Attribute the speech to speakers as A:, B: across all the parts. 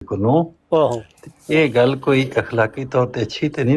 A: ਕੋਲੋਂ
B: ਆਹੋ
A: ਇਹ ਗੱਲ ਕੋਈ ਅਖਲਾਕੀ ਤੌਰ ਤੇ ਅੱਛੀ ਤੇ ਨਹੀਂ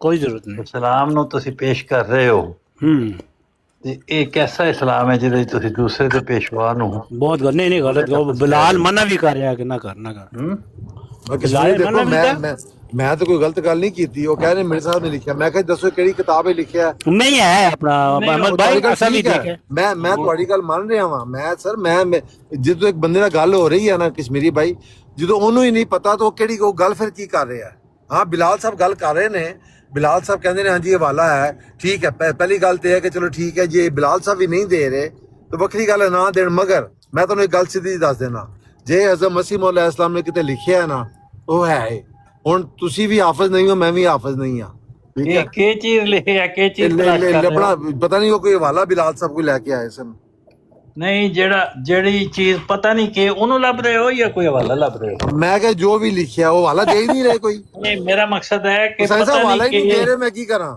B: ਕੋਈ ਜ਼ਰੂਰਤ ਨਹੀਂ
A: ਇਸਲਾਮ ਨੂੰ ਤੁਸੀਂ ਪੇਸ਼ ਕਰ ਰਹੇ ਹੋ ਤੇ ਇਹ ਕੈਸਾ ਇਸਲਾਮ ਹੈ ਜਿਹਦੇ ਵਿੱਚ ਤੁਸੀਂ ਦੂਸਰੇ ਦੇ ਪੇਸ਼ਵਾ ਨੂੰ
B: ਬਹੁਤ ਗੱਲ ਨਹੀਂ ਗਲਤ ਬਿਲਾਲ ਮਨਾ ਵੀ ਕਰ ਰਿਹਾ ਕਿ ਨਾ ਕਰਨਾ ਕਰ
C: ਮੈਂ ਤਾਂ ਕੋਈ ਗਲਤ ਗੱਲ ਨਹੀਂ ਕੀਤੀ ਉਹ ਕਹਿ ਰਹੇ ਮੇਰੇ ਸਾਹਿਬ ਨੇ ਲਿਖਿਆ ਮੈਂ ਕਿਹਾ ਦੱਸੋ ਕਿਹੜੀ ਕਿਤਾਬ ਹੈ ਲਿਖਿਆ
B: ਨਹੀਂ ਹੈ ਆਪਣਾ ਅਹਿਮਦ ਭਾਈ ਅਸਾਂ ਵੀ ਦੇਖਿਆ
C: ਮੈਂ ਤੁਹਾਡੀ ਗੱਲ ਮੰਨ ਰਿਹਾ ਵਾਂ ਮੈਂ ਸਰ ਮੈਂ ਜਦੋਂ ਇੱਕ ਬੰਦੇ ਨਾਲ ਗੱਲ ਹੋ ਰਹੀ ਹੈ ਨਾ ਕਸ਼ਮੀਰੀ ਭਾਈ ਜਦੋਂ ਉਹਨੂੰ ਹੀ ਨਹੀਂ ਪਤਾ ਤਾਂ ਉਹ ਕਿਹੜੀ ਉਹ ਗੱਲ ਫਿਰ ਕੀ ਕਰ ਰਿਹਾ ਹਾਂ ਬਿਲਾਲ ਸਾਹਿਬ ਗੱਲ ਕਰ ਰਹੇ ਨੇ ਬਿਲਾਲ ਸਾਹਿਬ ਕਹਿੰਦੇ ਨੇ ਹਾਂਜੀ ਹਵਾਲਾ ਹੈ ਠੀਕ ਹੈ ਪਹਿਲੀ ਗੱਲ ਤੇ ਹੈ ਕਿ ਚਲੋ ਠੀਕ ਹੈ ਜੇ ਬਿਲਾਲ ਸਾਹਿਬ ਵੀ ਨਹੀਂ ਦੇ ਰਹੇ ਤਾਂ ਵੱਖਰੀ ਗੱਲ ਹੈ ਨਾ ਦੇਣ ਮਗਰ ਮੈਂ ਤੁਹਾਨੂੰ ਇੱਕ ਗੱਲ ਸਿੱਧੀ ਦੱਸ ਦੇਣਾ ਜੇ ਹਜ਼ਰਤ ਮਸੀਹ ਮੌਲਾ ਇਸਲਾਮ ਨੇ ਕਿਤੇ ਲਿਖਿਆ ਹੈ ਨਾ ਉਹ ਹੈ ਹੁਣ ਤੁਸੀਂ ਵੀ ਹਾਫਿਜ਼ ਨਹੀਂ ਹੋ ਮੈਂ ਵੀ ਹਾਫਿਜ਼ ਨਹੀਂ ਆ
A: ਇਹ ਕੀ ਚੀਜ਼ ਲਿਖਿਆ ਕੀ ਚੀਜ਼
C: ਲੱਭਣਾ ਪਤਾ ਨਹੀਂ ਉਹ ਕੋਈ ਹਵਾਲਾ ਬਿਲਾਲ ਸਾਹਿਬ ਕੋਈ ਲੈ ਕੇ ਆਏ ਸਨ
A: ਨਹੀਂ ਜਿਹੜੀ ਚੀਜ਼ ਪਤਾ ਨਹੀਂ ਕਿ ਉਹਨੂੰ ਲੱਭ ਰਹੇ ਹੋ ਜਾਂ ਕੋਈ ਹਵਾਲਾ ਲੱਭ ਰਹੇ ਹੋ
C: ਮੈਂ ਕਿਹਾ ਜੋ ਵੀ ਲਿਖਿਆ ਉਹ ਹਵਾਲਾ ਦੇ ਹੀ ਨਹੀਂ ਰਹੇ ਕੋਈ
A: ਨਹੀਂ ਮੇਰਾ ਮਕਸਦ ਹੈ ਕਿ
C: ਪਤਾ ਨਹੀਂ ਕਿ ਦੇ ਰਹੇ ਮੈਂ ਕੀ ਕਰਾਂ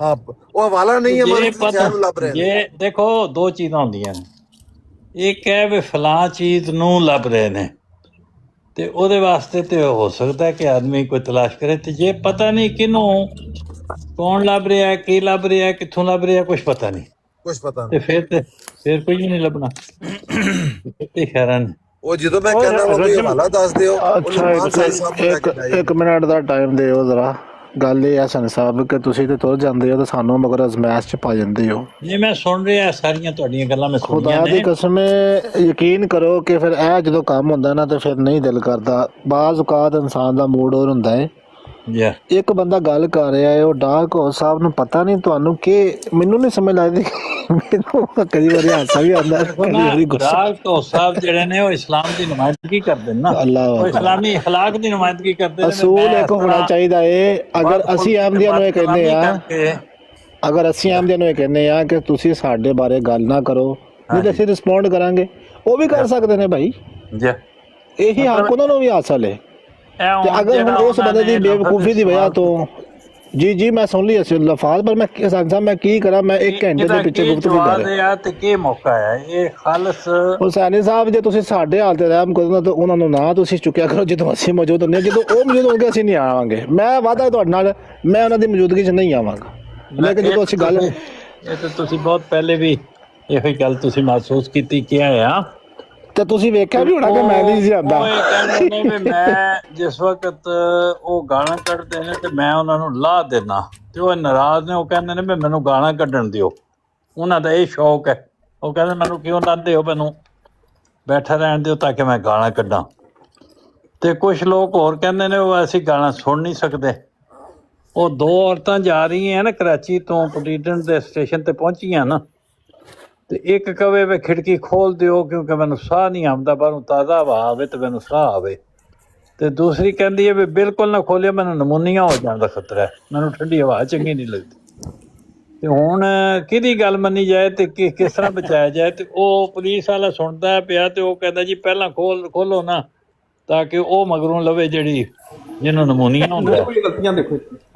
C: ਹਾਂ ਉਹ ਹਵਾਲਾ ਨਹੀਂ ਹੈ ਮਨ ਲੱਭ ਰਹੇ ਨੇ
A: ਇਹ ਦੇਖੋ ਦੋ ਚੀਜ਼ਾਂ ਹੁੰਦੀਆਂ ਨੇ ਇੱਕ ਹੈ ਵੀ ਫਲਾਂ ਚੀਜ਼ ਨੂੰ ਲੱਭ ਰਹੇ ਨੇ ਤੇ ਉਹਦੇ ਵਾਸਤੇ ਤੇ ਹੋ ਸਕਦਾ ਕਿ ਆਦਮੀ ਕੋਈ ਤਲਾਸ਼ ਕਰੇ ਤੇ ਜੇ ਪਤਾ ਨਹੀਂ ਕਿਹਨੂੰ ਕੌਣ ਲੱਭ ਰਿਹਾ ਕੀ ਲੱਭ ਰਿਹਾ ਕਿੱਥੋਂ ਲੱਭ ਰਿਹਾ ਕੁਝ ਪਤਾ ਨਹੀਂ ਤੇ ਫਿਰ ਕੁਝ ਨਹੀਂ ਲੱਭਣਾ ਤੇ ਖੈਰਨ
C: ਉਹ ਜਦੋਂ ਮੈਂ ਕਹਿੰਦਾ ਉਹ ਕੋਈ ਹਵਾਲਾ ਦੱਸ ਦਿਓ
D: ਇੱਕ ਮਿੰਟ ਦਾ ਟਾਈਮ ਦਿਓ ਜ਼ਰਾ ਗੱਲ ਇਹ ਹੈ ਸਨ ਸਾਹਿਬ ਕਿ ਤੁਸੀਂ ਤੇ ਤੁਰ ਜਾਂਦੇ ਹੋ ਤੇ ਸਾਨੂੰ ਮਗਰ ਅਜ਼ਮੈਸ਼ ਚ ਪਾ ਜਾਂਦੇ ਹੋ
A: ਨਹੀਂ ਮੈਂ ਸੁਣ ਰਿਹਾ ਸਾਰੀਆਂ ਤੁਹਾਡੀਆਂ ਗੱਲਾਂ ਮੈਂ ਸੁਣੀਆਂ
D: ਖੁਦਾ ਦੀ ਕਸਮ ਯਕੀਨ ਕਰੋ ਕਿ ਫਿਰ ਇਹ ਜਦੋਂ ਕੰਮ ਹੁੰਦਾ ਨਾ ਤੇ ਫਿਰ ਨਹੀਂ ਦਿਲ ਕਰਦਾ ਬਾਜ਼ ਔਕਾਤ ਇਨਸਾਨ ਦਾ ਮੂਡ ਹੋਰ ਹੁੰਦਾ ਹੈ ਇੱਕ ਬੰਦਾ ਗੱਲ ਕਰ ਰਿਹਾ ਹੈ ਉਹ ਡਾਕ ਹੋ ਸਾਹਿਬ ਨੂੰ ਪਤਾ ਨਹੀਂ ਤੁਹਾਨੂੰ ਕਿ ਮੈਨੂੰ ਨਹੀਂ ਸਮਝ ਲੱਗਦੀ ਮੈਨੂੰ ਕਈ ਵਾਰੀ ਹਾਸਾ ਵੀ ਆਉਂਦਾ
A: ਡਾਕ ਹੋ ਸਾਹਿਬ ਜਿਹੜੇ ਨੇ ਉਹ ਇਸਲਾਮ ਦੀ ਨੁਮਾਇੰਦਗੀ ਕਰਦੇ ਨੇ ਨਾ ਉਹ ਇਸਲਾਮੀ اخلاق ਦੀ ਨੁਮਾਇੰਦਗੀ ਕਰਦੇ ਨੇ
D: ਅਸੂਲ ਇੱਕ ਹੋਣਾ ਚਾਹੀਦਾ ਹੈ ਅਗਰ ਅਸੀਂ ਅਹਿਮਦੀਆਂ ਨੂੰ ਇਹ ਕਹਿੰਦੇ ਆ ਕਿ ਤੁਸੀਂ ਸਾਡੇ ਬਾਰੇ ਗੱਲ ਨਾ ਕਰੋ ਨਹੀਂ ਤਾਂ ਅਸੀਂ ਰਿਸਪੌਂਡ ਕਰਾਂਗੇ ਉਹ ਵੀ ਕਰ ਸਕਦੇ ਨੇ ਭਾਈ ਇਹੀ ਹੱਕ ਉਹਨਾਂ ਨੂੰ ਵੀ ਹਾਸਲ ਹੈ ਤੇ ਅਗਰ ਹੁਣ ਉਸ ਬੰਦੇ ਦੀ ਬੇਵਕੂਫੀ ਦੀ ਵਜ੍ਹਾ ਤੋਂ ਜੀ ਮੈਂ ਸੁਣ ਲਈ ਅਸੀਂ ਲਫ਼ਾਜ਼ ਪਰ ਮੈਂ ਸਕਦਾ ਮੈਂ ਕੀ ਕਰਾਂ ਮੈਂ 1 ਘੰਟੇ ਦੇ ਪਿੱਛੇ ਗੁਫ਼ਤਗੂ ਕਰ ਰਿਹਾ
A: ਤੇ ਕੀ ਮੌਕਾ ਹੈ ਇਹ ਖਾਲਸ
D: ਹੁਸੈਨੀ ਸਾਹਿਬ ਜੇ ਤੁਸੀਂ ਸਾਡੇ ਹਾਲ ਤੇ ਰਹਿਮ ਕਰੋ ਤਾਂ ਉਹਨਾਂ ਨੂੰ ਨਾ ਤੁਸੀਂ ਚੁੱਕਿਆ ਕਰੋ ਜਦੋਂ ਅਸੀਂ ਮੌਜੂਦ ਹੁੰਦੇ ਜਦੋਂ ਉਹ ਮੌਜੂਦ ਹੋਣਗੇ ਅਸੀਂ ਨਹੀਂ ਆਵਾਂਗੇ ਮੈਂ ਵਾਅਦਾ ਤੁਹਾਡੇ ਨਾਲ ਮੈਂ ਉਹਨਾਂ ਦੀ ਮੌਜੂਦਗੀ 'ਚ ਨਹੀਂ ਆਵਾਂਗਾ ਲੇਕਿਨ ਜਦੋਂ ਅਸੀਂ ਗੱਲ
A: ਇਹ ਤਾਂ ਤੁਸੀਂ ਬਹੁਤ ਪਹਿਲੇ ਵੀ ਇਹੋ ਹੀ ਗੱਲ ਤੁਸੀਂ ਮਹਿਸੂਸ ਕੀਤੀ ਕਿਹਾ ਆ
D: ਤੇ ਤੁਸੀਂ ਵੇਖਿਆ ਵੀ ਹੋਣਾ ਕਿ ਮੈਂ ਨਹੀਂ ਸੀ ਆਉਂਦਾ
A: ਉਹ ਕਹਿੰਦੇ ਨੇ ਵੀ ਮੈਂ ਜਿਸ ਵਕਤ ਉਹ ਗਾਲਾਂ ਕੱਢਦੇ ਨੇ ਤੇ ਮੈਂ ਉਹਨਾਂ ਨੂੰ ਲਾਹ ਦੇਣਾ ਤੇ ਉਹ ਨਾਰਾਜ਼ ਨੇ ਉਹ ਕਹਿੰਦੇ ਨੇ ਵੀ ਮੈਨੂੰ ਗਾਲਾਂ ਕੱਢਣ ਦਿਓ ਉਹਨਾਂ ਦਾ ਇਹ ਸ਼ੌਕ ਹੈ ਉਹ ਕਹਿੰਦੇ ਮੈਨੂੰ ਕਿਉਂ ਲਾਂਦੇ ਹੋ ਮੈਨੂੰ ਬੈਠਾ ਰਹਿਣ ਦਿਓ ਤਾਂ ਕਿ ਮੈਂ ਗਾਲਾਂ ਕੱਢਾਂ ਤੇ ਕੁਝ ਲੋਕ ਹੋਰ ਕਹਿੰਦੇ ਨੇ ਉਹ ਅਸੀਂ ਗਾਲਾਂ ਸੁਣ ਨਹੀਂ ਸਕਦੇ ਉਹ 2 ਔਰਤਾਂ ਜਾ ਰਹੀਆਂ ਨਾ ਕਰਾਚੀ ਤੋਂ ਪਟੀਟਨ ਦੇ ਸਟੇਸ਼ਨ ਤੇ ਪਹੁੰਚੀਆਂ ਨਾ ਤੇ ਇੱਕ ਕਵੇ ਵੀ ਖਿੜਕੀ ਖੋਲ ਦਿਓ ਕਿਉਂਕਿ ਮੈਨੂੰ ਸਾਹ ਨਹੀਂ ਆਉਂਦਾ ਬਾਹਰੋਂ ਤਾਜ਼ਾ ਹਵਾ ਆਵੇ ਤੇ ਮੈਨੂੰ ਸਾਹ ਆਵੇ ਤੇ ਦੂਸਰੀ ਕਹਿੰਦੀ ਹੈ ਵੀ ਬਿਲਕੁਲ ਨਾ ਖੋਲਿਓ ਮੈਨੂੰ ਨਮੂਨੀਆ ਹੋ ਜਾਣ ਦਾ ਖਤਰਾ ਹੈ ਮੈਨੂੰ ਠੰਡੀ ਹਵਾ ਚੰਗੀ ਨਹੀਂ ਲੱਗਦੀ ਤੇ ਹੁਣ ਕਿਹਦੀ ਗੱਲ ਮੰਨੀ ਜਾਏ ਤੇ ਕਿਸ ਤਰ੍ਹਾਂ ਬਚਾਇਆ ਜਾਏ ਤੇ ਉਹ ਪੁਲਿਸ ਵਾਲਾ ਸੁਣਦਾ ਪਿਆ ਤੇ ਉਹ ਕਹਿੰਦਾ ਜੀ ਪਹਿਲਾਂ ਖੋਲੋ ਨਾ ਤਾਂ ਕਿ ਉਹ ਮਗਰੋਂ ਲਵੇ ਜਿਹੜੀ ਜਿਹਨੂੰ ਨਮੂਨੀਆ ਹੁੰਦਾ
E: ਕੋਈ ਗਲਤੀਆਂ ਦੇਖੋ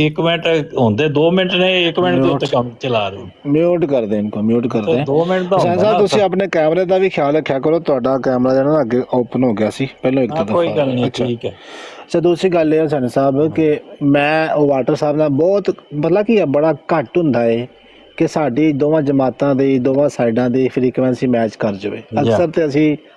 A: 1 ਮਿੰਟ ਹੁੰਦੇ 2 ਮਿੰਟ ਨੇ 1 ਮਿੰਟ ਦੇ ਉੱਤੇ ਕੰਮ ਚਲਾ ਰਹੇ
D: ਮਿਊਟ ਕਰ ਦੇ ਇਨਕੋ ਮਿਊਟ ਕਰ ਦੇ
A: 2 ਮਿੰਟ ਦਾ
D: ਹੁਸੈਨ ਸਾਹਿਬ ਤੁਸੀਂ ਆਪਣੇ ਕੈਮਰੇ ਦਾ ਵੀ ਖਿਆਲ ਰੱਖਿਆ ਕਰੋ ਤੁਹਾਡਾ ਕੈਮਰਾ ਜਿਹੜਾ ਅੱਗੇ ਓਪਨ ਹੋ ਗਿਆ ਸੀ ਪਹਿਲਾਂ ਇੱਕ ਦਫਾ
A: ਕੋਈ ਗੱਲ ਨਹੀਂ ਠੀਕ ਹੈ
D: ਅੱਛਾ ਦੂਸਰੀ ਗੱਲ ਇਹ ਹੈ ਹੁਸੈਨ ਸਾਹਿਬ ਕਿ ਮੈਂ ਉਹ ਵਾਟਰ ਸਾਹਿਬ ਨਾਲ ਬਹੁਤ ਮਤਲਬ ਕੀ ਬੜਾ ਘੱਟ ਹੁੰਦਾ ਹੈ ਕਿ ਸਾਡੀ ਦੋਵਾਂ ਜਮਾਤਾਂ ਦੀ ਦੋਵਾਂ ਸਾਈਡਾਂ ਦੀ ਫ੍ਰੀਕੁਐਂਸੀ ਮੈਚ ਕਰ ਜਾਵੇ ਅਕਸਰ ਤੇ ਅਸੀਂ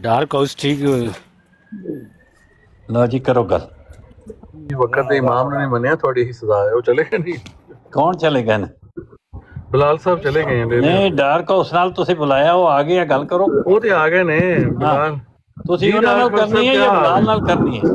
B: ਡਾਰਕ ਹਾਊਸ ਠੀਕ
A: ਲਓ ਜੀ ਕਰੋ ਗੱਲ
E: ਵਕਤ ਦੇ ਇਮਾਮ ਨੇ ਨਹੀਂ ਮੰਨਿਆ ਥੋੜੀ ਹੀ ਸਜ਼ਾ ਹੈ ਉਹ ਚਲੇ ਗਏ ਨਹੀਂ
A: ਕੌਣ ਚਲੇ ਗਏ ਨੇ
E: ਬਲਾਲ ਸਾਹਿਬ ਚਲੇ ਗਏ ਨੇ
A: ਨਹੀਂ ਡਾਰਕ ਹਾਊਸ ਨਾਲ ਤੁਸੀਂ ਬੁਲਾਇਆ ਉਹ ਆ ਗਏ ਆ ਗੱਲ ਕਰੋ
E: ਉਹ ਤੇ ਆ ਗਏ ਨੇ ਬਲਾਲ
A: ਤੁਸੀਂ ਉਹਨਾਂ ਨਾਲ ਕਰਨੀ ਹੈ ਜਾਂ ਬਲਾਲ ਨਾਲ ਕਰਨੀ ਹੈ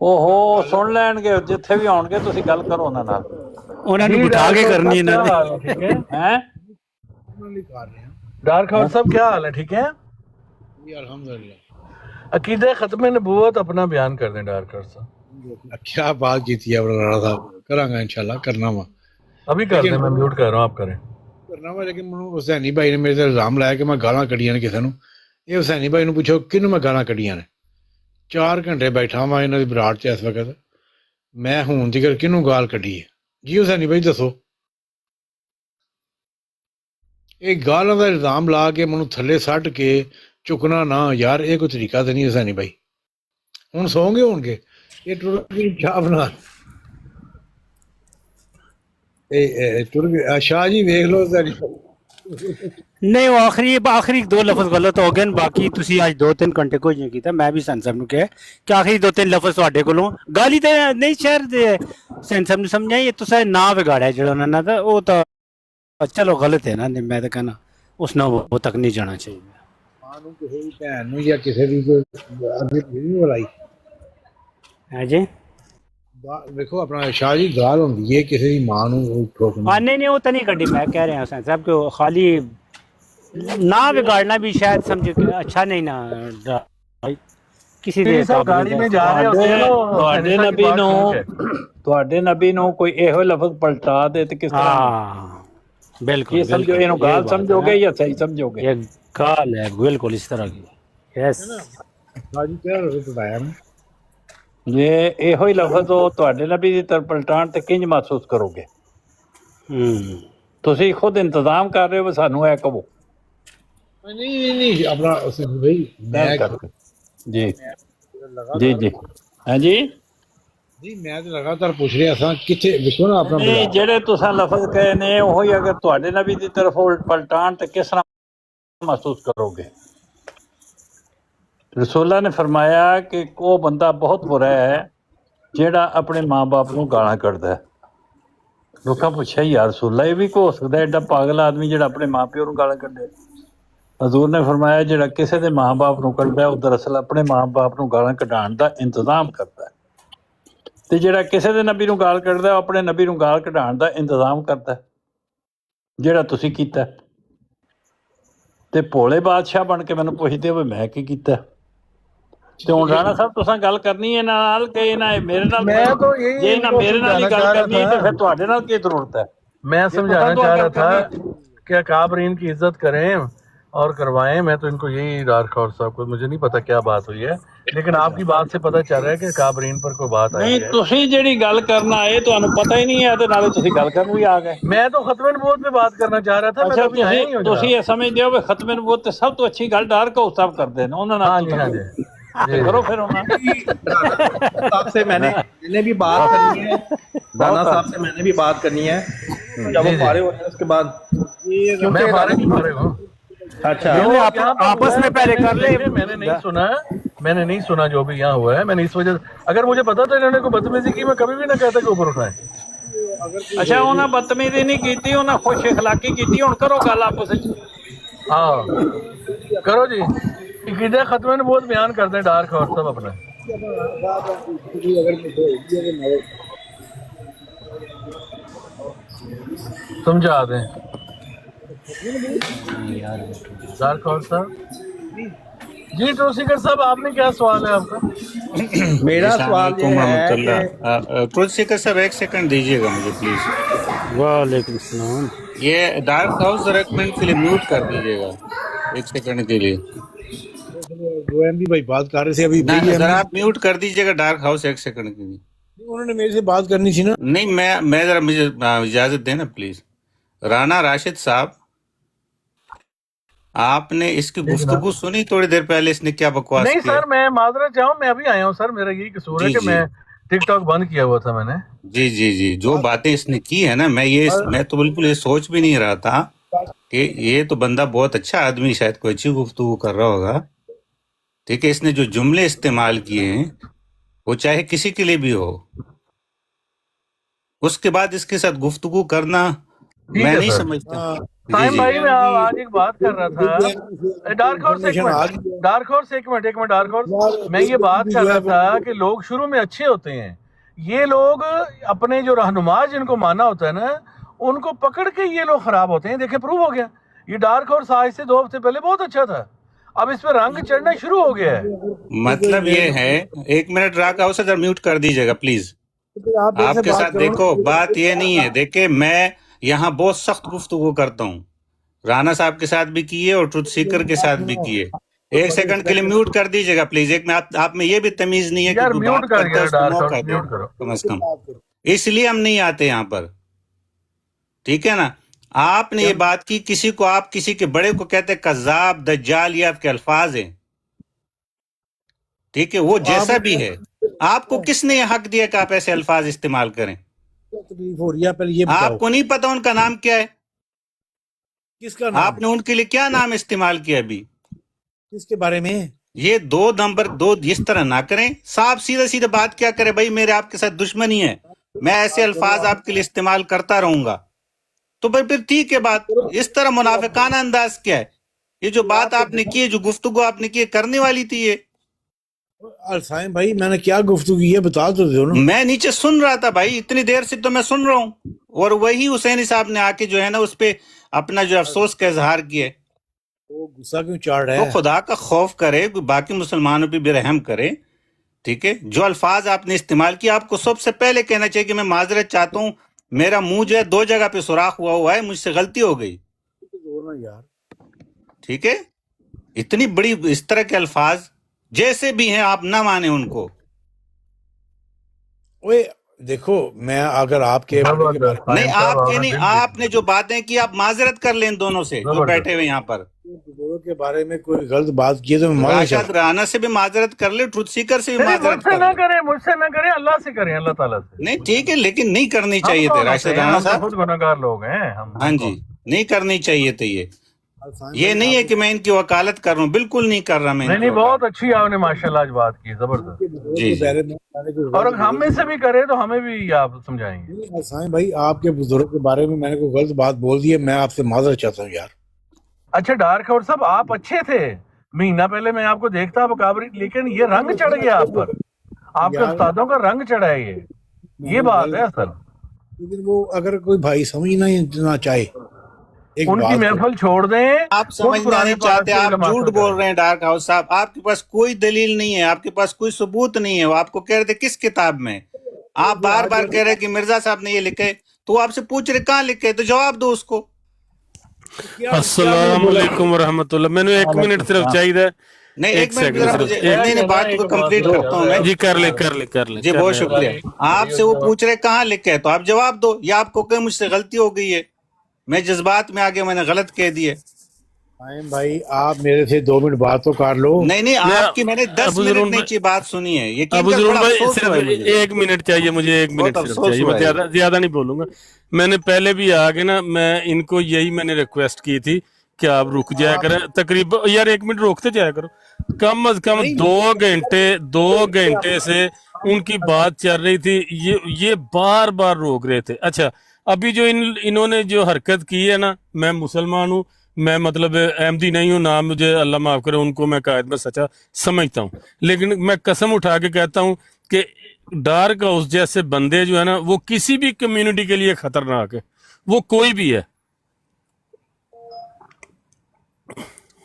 A: ਓਹੋ ਸੁਣ ਲੈਣਗੇ ਜਿੱਥੇ ਵੀ ਆਉਣਗੇ ਤੁਸੀਂ ਗੱਲ ਕਰੋ ਉਹਨਾਂ ਨਾਲ
B: ਉਹਨਾਂ ਨੂੰ ਬਿਠਾ ਕੇ ਕਰਨੀ ਇਹਨਾਂ ਨੇ
A: ਹੈ
F: ڈارک ہارس صاحب کیا حال ہے؟ ٹھیک ہے
G: جی الحمدللہ.
F: عقیدہ ختم نبوت اپنا بیان کر دیں ڈارک ہارس صاحب.
G: کیا بات کی تھی رانا صاحب؟ کراں گا انشاءاللہ کرنا وا
F: ابھی کر دیں, میں میوٹ کر رہا ہوں, آپ کریں.
G: کرنا وا لیکن منو حسینی بھائی نے میرے تے الزام لایا کہ میں گالاں کڈیاں نے کسے نو. یہ حسینی بھائی نو پوچھو کنوں میں گالاں کڈیاں نے. 4 گھنٹے بیٹھا وا انہاں دی براٹ چ اس وقت, میں ہون تیکر کنوں گال کڈی ہے؟ جی حسینی بھائی دسو. ایک گالاں دا الزام لا کے منو تھلے سٹ کے چکنا نہ یار, یہ کوئی طریقہ تے نہیں حسینی بھائی. ہن سو گے ہون گے یہ شاہ بنا شاہ جی ویکھ لو.
B: نہیں وہ آخری 2 لفظ غلط ہو گئے, باقی تسی آج 2-3 گھنٹے کوئی نہیں کیتا. میں بھی سن صاحب نو کہا کہ آخری 2-3 لفظ تواڈے کولوں گالی تے نہیں شہر دے سن صاحب نے سمجھائی, یہ تساں نا بگاڑیا جڑا انہاں نے, تے او تا چلو غلط ہے نا. میں تے کہنا اس نو وہ تک نہیں جانا چاہیے.
G: ماں نو کسی دی بہن نو یا کسی دی اگے نہیں بلائی.
B: ہاں جی
G: دیکھو اپنا شاہ جی گال ہوندی ہے کسی دی ماں نو ٹھوکنا.
B: نہیں وہ تو نہیں کڈی. میں کہہ رہا ہوں حسین صاحب کہ خالی نہ بگاڑنا بھی شاید سمجھے کہ اچھا نہیں نا. کسی دے
F: صاحب گاڑی میں جا رہے ہوتے ہیں
A: ਤੁਹਾਡੇ ਨਬੀ ਨੂੰ ਤੁਹਾਡੇ ਨਬੀ ਨੂੰ ਕੋਈ ਇਹੋ ਲਫ਼ਜ਼ ਪਲਟਾ ਦੇ ਤੇ ਕਿਸ ਤਰ੍ਹਾਂ
B: ہاں بالکل
A: یہ سمجھو, ਇਹਨੂੰ ਗਾਲ ਸਮਝੋਗੇ ਜਾਂ ਸਹੀ ਸਮਝੋਗੇ؟
B: یہ گال ہے بالکل اس طرح کی. یس
G: شاہ جی کیا بتایا نا
A: ਜੇ ਇਹੋ ਹੀ ਲਫ਼ਜ਼ ਉਹ ਤੁਹਾਡੇ ਨਬੀ ਦੀ ਤਰਫ ਪਲਟਾਣ ਤੇ ਕਿੰਜ ਮਹਿਸੂਸ ਕਰੋਗੇ? ਤੁਸੀਂ ਖੁਦ ਇੰਤਜ਼ਾਮ ਕਰ ਰਹੇ ਹੋ, ਸਾਨੂੰ ਇਹ ਕਹੋ.
G: نہیں اپنا بھائی میں
A: جی جی جی ہاں جی
G: جی میں تو لگاتار پوچھ رہا تھا کتنے دیکھو نا اپنا
A: نہیں جڑے تساں لفظ کہے نے وہی اگر تواڈے نبی دی طرف پلٹان تے کس طرح محسوس کرو گے؟ رسول اللہ نے فرمایا کہ وہ بندہ بہت برا ہے جیڑا اپنے ماں باپ نو گالاں کڈدا ہے. لوکاں پوچھا یا رسول اللہ یہ بھی کو ہو سکدا ہے ایڈا پاگل آدمی جیڑا اپنے ماں پیو نو گالاں کڈے؟ حضور نے فرمایا جیڑا کسے دے ماں باپ نو کڈدا ہے وہ دراصل اپنے ماں باپ نو گالاں کڈان دا انتظام کردا ہے, تے جیڑا کسے دے نبی نو گال کڈدا ہے اپنے نبی نو گال کڈان دا انتظام کردا ہے جیڑا تسی کیتا ہے. تے بھولے بادشاہ بن کے مینوں پوچھدے ہو میں کی کیتا ہے؟ تے ہن رانا صاحب تساں گل کرنی ہے نال کہ نہ میرے نال؟
F: میں تو
A: جے
F: یہی
A: نہ میرے نال ہی گل کرنی ہے تے پھر تواڈے نال کی ضرورت ہے؟
F: میں سمجھانا چاہ رہا تھا کہ اکابرین کی عزت کریں اور کروائیں. میں تو ان کو یہی ڈارک ہارس صاحب کو, مجھے نہیں پتا کیا بات ہوئی ہے, لیکن آپ کی بات سے پتہ چل رہا ہے کہ اکابرین پر کوئی بات آئی
A: نہیں
F: ہے.
A: تسی جیڑی گل کرنا آئے تانوں پتہ ہی نہیں ہے تے نالے تسی گل کرن وی آ گئے.
F: میں تو ختم نبوت پہ بات کرنا چاہ رہا تھا. میں
A: اچھا
F: تو ابھی آیا ہی ہوں
A: تسی یہ سمجھدے ہو کہ ختم نبوت تے سب تو اچھی گل ڈارک ہاؤس صاحب کردے نے, انہاں
F: ہاں
A: نال
F: جی ہاں جی
A: کرو پھر انہاں
E: صاحب سے میں نے بھی بات کرنی ہے, رانا صاحب سے میں نے بھی بات کرنی ہے جب وہ فارغ ہو جائے اس کے بعد.
F: میں فارغ ہوں.
E: اچھا
B: آپس میں پہلے کر لیں.
F: میں نے نہیں سنا جو بھی یہاں ہوا ہے. میں نے اس وجہ اگر مجھے پتا تھا انہوں نے کوئی بدتمیزی کی میں کبھی بھی نہ کہتا کہ اوپر اٹھائیں.
A: اچھا انہاں بدتمیزی نہیں کیتی, انہاں خوش اخلاقی کیتی. ہن کرو گل آپس وچ.
F: ہاں کرو جی, عقیدہ ختم نبوت بیان کر دیں ڈارک ہارس صاحب اپنا. سمجھا دیں ڈارک ہارس صاحب. جی ٹو سیکر صاحب آپ نے کیا سوال ہے آپ کا؟
E: میرا سوال یہ ہے
H: ٹروتھ سیکر صاحب ایک سیکنڈ دیجیے گا مجھے پلیز.
B: وعلیکم السلام.
H: یہ ڈارک ہاؤس ذرا ایک منٹ کے لیے میوٹ کر دیجیے گا, ایک سیکنڈ کے لیے.
G: بھائی بات کر رہے تھے ابھی,
H: ذرا آپ میوٹ کر دیجیے گا ڈارک ہاؤس ایک سیکنڈ کے لیے.
G: انہوں نے میرے سے بات کرنی تھی نا.
H: نہیں میں ذرا مجھے اجازت دیں نا پلیز. رانا راشد صاحب آپ نے اس کی گفتگو سنی تھوڑی دیر پہلے, اس نے کیا بکواس
F: نہیں
H: کیا؟
F: سر میں معذرت چاہوں, میں ابھی آیا ہوں سر. میرا یہی قصور ہے کہ میں ٹک ٹاک بند کیا ہوا تھا میں نے.
H: جی جو باتیں اس نے کی ہے نا, میں تو بالکل یہ سوچ بھی نہیں رہا تھا کہ یہ تو بندہ بہت اچھا آدمی, شاید کوئی اچھی گفتگو کر رہا ہوگا. ٹھیک ہے, اس نے جو جملے استعمال کیے ہیں وہ چاہے کسی کے لیے بھی ہو, اس کے بعد اس کے ساتھ گفتگو کرنا میں نہیں سمجھتا.
F: سائم بھائی میں آج ایک بات کر رہا تھا. ڈارک ہارس ایک منٹ ڈارک ہارس میں یہ بات کر رہا تھا کہ لوگ شروع میں اچھے ہوتے ہیں. یہ لوگ اپنے جو رہنما جن کو مانا ہوتا ہے نا, ان کو پکڑ کے یہ لوگ خراب ہوتے ہیں. دیکھیں پروو ہو گیا. یہ ڈارک ہارس آج سے 2 ہفتے پہلے بہت اچھا تھا، اب اس پہ رنگ چڑھنا شروع ہو گیا ہے.
H: مطلب یہ ہے، 1 منٹ راک ہاؤس ذرا میوٹ کر دیجیے گا پلیز. آپ کے ساتھ دیکھو بات یہ نہیں ہے، دیکھیں میں یہاں بہت سخت گفتگو کرتا ہوں، رانا صاحب کے ساتھ بھی کیے اور ٹروتھ سیکر کے ساتھ بھی کیے. 1 سیکنڈ کے لیے میوٹ کر دیجیے گا پلیز. ایک میں آپ میں یہ بھی تمیز نہیں ہے کہ
F: یار
H: کوئی
F: میوٹ
H: بات
F: کر
H: کرتا ہے اس کو
F: ڈارک
H: موقع
F: ہارس
H: دے
F: میوٹ کرو.
H: کم از کم. اس لیے ہم نہیں آتے یہاں پر، ٹھیک ہے نا. آپ نے یہ بات کی، کسی کو آپ کسی کے بڑے کو کہتے کذاب دجال، یہ آپ کے الفاظ ہیں، ٹھیک ہے، وہ جیسا بھی ہے. آپ کو کس نے یہ حق دیا کہ آپ ایسے الفاظ استعمال کریں؟
G: تکلیف ہو رہی ہے، پہلے یہ بتاؤ
H: آپ کو نہیں پتا ان کا نام کیا ہے؟
G: کس کا نام،
H: آپ نے ان کے لیے کیا نام استعمال کیا ابھی؟
G: کس کے بارے میں؟
H: یہ 2 نمبر 2 اس طرح نہ کریں. صاحب سیدھے سیدھے بات کیا کرے، بھائی میرے آپ کے ساتھ دشمنی ہے، میں ایسے الفاظ آپ کے لیے استعمال کرتا رہوں گا، تو بھائی پھر ٹھیک ہے بات. اس طرح منافقانہ انداز کیا ہے؟ یہ جو بات آپ نے کی ہے، جو گفتگو آپ نے کی ہے، کرنے والی تھی یہ.
G: الفائم بھائی میں نے کیا گفتگو کی ہے بتا تو دو نا.
H: میں نیچے سن رہا تھا بھائی، اتنی دیر سے تو میں سن رہا ہوں، اور وہی حسینی صاحب نے آ کے جو ہے نا اس پہ اپنا جو افسوس کا اظہار کیا ہے.
G: وہ غصہ کیوں چاڑ رہا
H: تو
G: ہے؟
H: خدا کا خوف کرے، باقی مسلمانوں پہ بھی رحم کرے، ٹھیک ہے. جو الفاظ آپ نے استعمال کیا، آپ کو سب سے پہلے کہنا چاہیے کہ میں معذرت چاہتا ہوں، میرا منہ جو ہے 2 جگہ پہ سوراخ ہوا ہے، مجھ سے غلطی ہو گئی،
G: یار
H: ٹھیک ہے. اتنی بڑی اس طرح کے الفاظ جیسے بھی ہیں آپ نہ مانیں ان کو.
G: اوے دیکھو، میں اگر آپ کے بڑے کے بارے
H: نہیں آپ کے نہیں، آپ نے جو باتیں کی آپ معذرت کر لیں ان دونوں سے جو بیٹھے ہوئے یہاں پر.
G: بزرگوں کے بارے میں کوئی غلط بات کی ہے تو میں معذرت
H: راشد
G: چاہتا
H: رانا سے بھی معذرت کر لے، ٹروتھ سیکر سے بھی
F: نہیں
H: معذرت
F: مجھ سے
H: کر
F: نہ
H: لے.
F: کریں، مجھ سے نہ کریں، اللہ سے کریں، اللہ تعالیٰ سے.
H: نہیں ٹھیک ہے، لیکن نہیں کرنی
F: ہم
H: چاہیے تھے
F: کون
H: راشد
F: ہوتے ہیں؟
H: رانا
F: ہم تو
H: صاحب.
F: خود گناہ گار لوگ ہیں ہم.
H: ہاں جی، نہیں کرنی چاہیے تھے یہ.
G: ہوں.
H: یہ نہیں ہے کہ میں ان کی وکالت کر رہا ہوں، بالکل نہیں کر رہا میں ان
F: نہیں
H: کی
F: نہیں، بہت
H: وکالت.
F: اچھی آپ نے ماشاءاللہ آج بات کی، زبردست.
H: جی جی.
F: اور اگر ہم میں سے بھی کرے تو ہمیں بھی آپ سمجھائیں گے.
G: حسین بھائی آپ کے بزرگوں کے بارے میں نے کوئی غلط بات بول دی ہے، میں آپ سے معذرت چاہتا ہوں یار.
F: اچھا ڈارک ہارس صاحب آپ اچھے تھے، مہینہ پہلے میں آپ کو دیکھتا آپ کابری، لیکن یہ رنگ چڑھ گیا آپ پر، آپ کے استادوں کا رنگ چڑھا ہے یہ بات ہے اصل.
G: لیکن وہ اگر کوئی بھائی سمجھنا نہ چاہے ایک
F: ان کی
G: بات کو،
F: محفل چھوڑ دیں.
H: آپ سمجھنا نہیں چاہتے، آپ جھوٹ بول رہے ہیں ڈارک ہاؤس صاحب. آپ کے پاس کوئی دلیل نہیں ہے، آپ کے پاس کوئی ثبوت نہیں ہے. وہ آپ کو کہہ رہے تھے کس کتاب میں، آپ بار بار کہہ رہے کہ مرزا صاحب نے یہ لکھے، تو وہ آپ سے پوچھ رہے کہاں لکھے، تو جواب دو اس کو.
B: السلام علیکم ورحمۃ اللہ. میں نے 1 منٹ صرف چاہیے.
H: نہیں 1 منٹ
B: سیکنڈ
H: ذرا
B: صرف
H: مجھے نہیں بات کو کمپلیٹ کرتا ہوں میں.
B: جی کر لیں.
H: جی بہت شکریہ. آپ سے وہ پوچھ رہے کہاں لکھے، تو آپ جواب دو، یا آپ کو کہ مجھ سے غلطی ہو گئی ہے، میں جذبات میں آگے میں نے غلط کہہ دیے.
G: حسین بھائی آپ میرے سے 2 منٹ بات تو کر لو.
H: نہیں آپ کی میں نے 10 منٹ نیچے بات سنی ہے، یقین
B: ابو
H: کر
B: ضرور
H: بڑا
B: بھائی
H: افسوس ہوا ہے
B: صرف
H: مجھے.
B: 1 منٹ چاہیے مجھے، 1 منٹ
H: بہت
B: صرف
H: افسوس
B: چاہیے. میں
H: ہوا ہے.
B: زیادہ نہیں بولوں گا. میں نے پہلے بھی آگے نا میں ان کو یہی میں نے ریکویسٹ کی تھی کہ آپ رک جایا کریں تقریباً. یار 1 منٹ روکتے جایا کرو، کم از کم 2 گھنٹے سے ان کی بات چل رہی تھی، یہ بار بار روک رہے تھے. اچھا ابھی جو انہوں نے جو حرکت کی ہے نا، میں مسلمان ہوں، میں مطلب احمدی نہیں ہوں، نہ مجھے اللہ معاف کرے ان کو میں قائد میں سچا سمجھتا ہوں، لیکن میں قسم اٹھا کے کہتا ہوں کہ ڈارک ہاؤس جیسے بندے جو ہے نا وہ کسی بھی کمیونٹی کے لیے خطرناک ہے، وہ کوئی بھی ہے.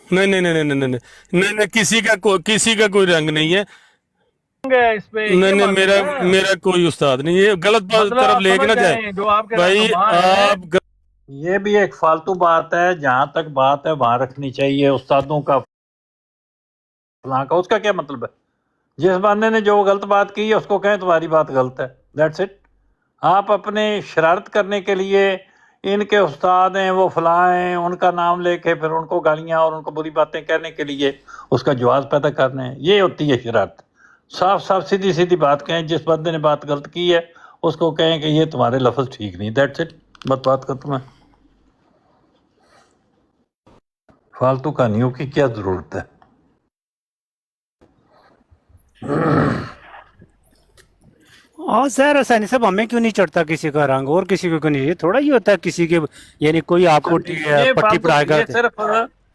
B: نہیں کسی کا کوئی رنگ نہیں ہے.
F: اس پہ
B: نہیں میرا کوئی استاد نہیں، یہ غلط بات طرف لے کے نہ جائے بھائی. آپ
A: یہ بھی ایک فالتو بات ہے، جہاں تک بات ہے وہاں رکھنی چاہیے. استادوں کا فلاں کا اس کا کیا مطلب ہے؟ جس بندے نے جو غلط بات کی ہے اس کو کہیں تمہاری بات غلط ہے، دیٹس اٹ. آپ اپنے شرارت کرنے کے لیے ان کے استاد ہیں وہ فلاں ہیں ان کا نام لے کے پھر ان کو گالیاں اور ان کو بری باتیں کہنے کے لیے اس کا جواز پیدا کرنے ہیں، یہ ہوتی ہے شرارت. صاف سیدھی بات کہیں، جس بندے نے بات غلط کی ہے اس کو کہیں کہ یہ تمہارے لفظ ٹھیک نہیں، دیٹس اٹ. بات ختم ہے. فالتو کہانیوں کی کیا ضرورت ہے؟
B: سر حسینی صاحب ہمیں کیوں نہیں چڑھتا کسی کا رنگ اور کسی کو کیوں نہیں؟ یہ تھوڑا ہی ہوتا ہے کسی کے، یعنی کوئی آپ کو پٹی پڑھائے گا.
A: صرف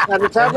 I: ਸਾਰੀ ਸਾਹਿਬ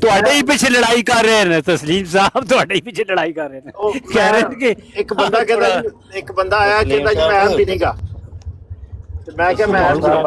B: ਤੁਹਾਡੇ ਹੀ ਪਿੱਛੇ ਲੜਾਈ ਕਰ ਰਹੇ ਨੇ ਤਸਲੀਮ ਸਾਹਿਬ, ਤੁਹਾਡੇ ਹੀ ਪਿੱਛੇ ਲੜਾਈ ਕਰ ਰਹੇ ਨੇ।
I: ਉਹ
B: ਕਹਿ ਰਹੇ ਨੇ ਕਿ
I: ਇੱਕ ਬੰਦਾ ਕਹਿੰਦਾ ਜੀ ਇੱਕ ਬੰਦਾ ਆਇਆ ਕਹਿੰਦਾ ਜੀ ਮੈਂ ਅਹਿਮਦੀ ਨਹੀਂਗਾ ਤੇ ਮੈਂ ਕਿਹਾ ਮੈਂ ਅਹਿਮਦੀ ਹਾਂ।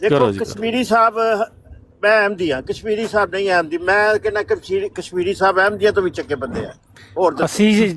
I: ਦੇਖੋ
F: ਕਰੋ ਜੀ, ਕਰੋ।
I: ਕਸ਼ਮੀਰੀ ਸਾਹਿਬ ਮੈਂ ਅਹਿਮਦੀ ਹਾਂ, ਕਸ਼ਮੀਰੀ ਸਾਹਿਬ ਨਹੀਂ ਅਹਿਮਦੀ। ਮੈਂ ਕਹਿੰਦਾ ਕਸ਼ਮੀਰੀ ਸਾਹਿਬ ਅਹਿਮਦੀਆਂ ਤੋਂ ਵੀ ਚੰਗੇ ਬੰਦੇ ਆ। ਹੋਰ ਦੱਸੋ
B: ਅਸੀਂ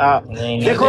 I: ਹਾਂ ਦੇਖੋ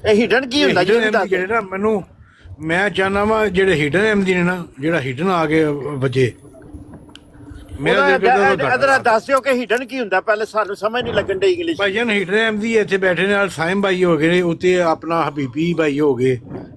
I: ਇਹ ਹਿਡਨ ਕੀ ਹੁੰਦਾ ਜੀ?
G: ਹਿਡਨ ਅਹਿਮਦੀ ਜਿਹੜੇ ਨਾ ਮੈਨੂੰ ਮੈਂ ਚਾਹਨਾ ਵਾ ਜਿਹੜੇ ਹਿਡਨ ਅਹਿਮਦੀ ਨੇ ਨਾ, ਜਿਹੜਾ ਹਿਡਨ ਆ ਕੇ ਵਜੇ ਮੇਰਾ ਦਿਲ ਕਰਦਾ
I: ਇਧਰ ਦੱਸ ਦਿਓ ਕਿ ਹਿਡਨ ਕੀ ਹੁੰਦਾ, ਪਹਿਲੇ ਸਾਨੂੰ ਸਮਝ ਨਹੀਂ ਲੱਗਣ ਡਈ ਇੰਗਲਿਸ਼।
G: ਭਾਈ ਜਾਨ ਹਿਡਨ ਅਹਿਮਦੀ ਇੱਥੇ ਬੈਠੇ ਨੇ, ਸਾਇਮ ਭਾਈ ਹੋ ਗਏ ਨੇ ਉੱਤੇ, ਆਪਣਾ ਹਬੀਬੀ ਭਾਈ ਹੋ ਗਏ,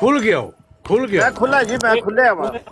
G: ਖੁੱਲ ਗਿਆ ਖੁੱਲ
I: ਮੈਂ
G: ਗਿਆ।
I: ਖੁੱਲਾ ਜੀ, ਮੈਂ ਖੁੱਲਿਆ ਵਾ,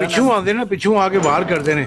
G: ਪਿੱਛੋਂ ਆਉਂਦੇ ਨਾ, ਪਿੱਛੋਂ ਆ ਕੇ ਬਾਹਰ ਕਰਦੇ ਨੇ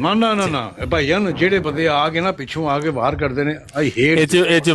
G: ਨਾ ਨਾ ਨਾ ਨਾ ਭਾਈਜਾਨ ਜਿਹੜੇ ਬੰਦੇ ਆ ਕੇ ਨਾ ਪਿੱਛੋਂ ਆ ਕੇ ਬਾਹਰ ਕਰਦੇ ਨੇ ਆਈ ਹੇਟ।
F: ਇਹ ਚ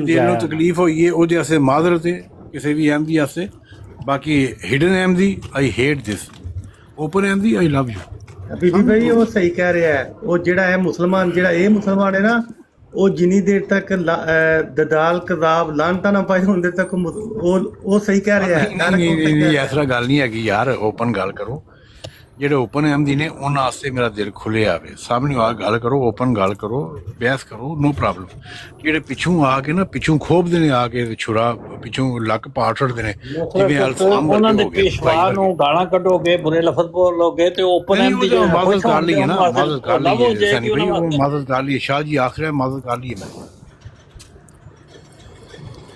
G: ਦਿਲ ਨੂੰ ਤਕਲੀਫ ਹੋਈ ਹੈ ਉਹਦੇ ਵਾਸਤੇ ਮਾਜ਼ਰਤ ਹੈ ਕਿਸੇ ਵੀ ਅਹਿਮਦੀ ਵਾਸਤੇ। ਬਾਕੀ hidden Ahmadi I hate this, open Ahmadi I love you.
J: ਬੀਬੀ ਭਾਈ ਉਹ ਸਹੀ ਕਹਿ ਰਿਹਾ ਹੈ, ਉਹ ਜਿਹੜਾ ਹੈ ਮੁਸਲਮਾਨ, ਜਿਹੜਾ ਇਹ ਮੁਸਲਮਾਨ ਹੈ ਨਾ, ਉਹ ਜਿੰਨੀ ਦੇਰ ਤੱਕ ਦਦਾਲ ਕਜ਼ਾਬ ਲਾਂਟਾ ਨਾ ਪਾਏ ਹੁੰਦੇ ਤੱਕ ਉਹ ਸਹੀ ਕਹਿ ਰਿਹਾ ਹੈ।
G: ਨਹੀਂ ਇਸ ਤਰ੍ਹਾਂ ਗੱਲ ਨਹੀਂ ਹੈਗੀ ਯਾਰ, ਓਪਨ ਗੱਲ ਕਰੋ। ਜਿਹੜੇ ਓਪਨ ਅਹਿਮਦੀ ਨੇ ਉਹਨਾਂ ਵਾਸਤੇ ਮੇਰਾ ਦਿਲ ਖੁੱਲਿਆ ਵੇ, ਸਾਹਮਣੇ ਆ ਗੱਲ ਕਰੋ, ਓਪਨ ਗੱਲ ਕਰੋ, ਬਹਿਸ ਕਰੋ, ਨੋ ਪ੍ਰੋਬਲਮ। ਜਿਹੜੇ ਪਿੱਛੋਂ ਆ ਕੇ ਨਾ ਪਿੱਛੋਂ ਖੋਬਦੇ ਨੇ ਆ ਕੇ ਛੁਰਾ ਪਿੱਛੋਂ ਲੱਕ ਪਾੜ ਛੱਡਦੇ ਨੇ, ਜਿਵੇਂ ਅਲਸਾਮ
A: ਉਹਨਾਂ ਦੇ
G: ਹੋ ਗਏ
A: ਪੇਸ਼ਵਾ ਨੂੰ ਗਾਲਾਂ ਕੱਢੋਗੇ, ਬੁਰੇ ਲਫ਼ਜ਼ ਬੋਲੋਗੇ ਤੇ ਓਪਨ ਐਮਡੀ
G: ਮਾਜ਼ਲ ਕਰ ਲਈ ਹੈ ਨਾ, ਮਾਜ਼ਲ ਕਰ ਲਈ ਹੈ ਸਨੀ ਭਾਈ, ਉਹ ਮਾਜ਼ਲ ਕਰ ਲਈ। ਸ਼ਾਹ ਜੀ ਆਖਰ ਮਾਜ਼ਲ ਕਰ ਲਈ ਮੈਂ।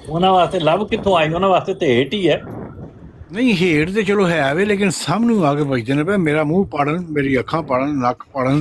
A: ਉਹਨਾਂ ਵਾਸਤੇ ਲੱਭ ਕਿੱਥੋਂ ਆਈ? ਉਹਨਾਂ ਵਾਸਤੇ ਤੇ ਹੇਟ ਹੀ ਹੈ।
G: ਨਹੀਂ ਹੇਠ ਤੇ ਚਲੋ ਹੈ ਵੇ, ਲੇਕਿਨ ਸਾਹਮਣੇ ਆ ਕੇ ਵੱਜਦੇ ਨੇ ਪਏ, ਮੇਰਾ ਮੂੰਹ ਪਾੜਨ, ਮੇਰੀ ਅੱਖਾਂ ਪਾੜਨ, ਨੱਕ ਪਾੜਨ,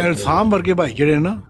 G: ਅਲਸਾਮ ਵਰਗੇ ਭਾਈ ਜਿਹੜੇ ਨਾ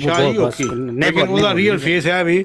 G: ਸ਼ਾਹੀ ਓਕੇ, ਲੇਕਿਨ ਉਹਦਾ ਰੀਅਲ ਫੇਸ ਹੈ ਵੀ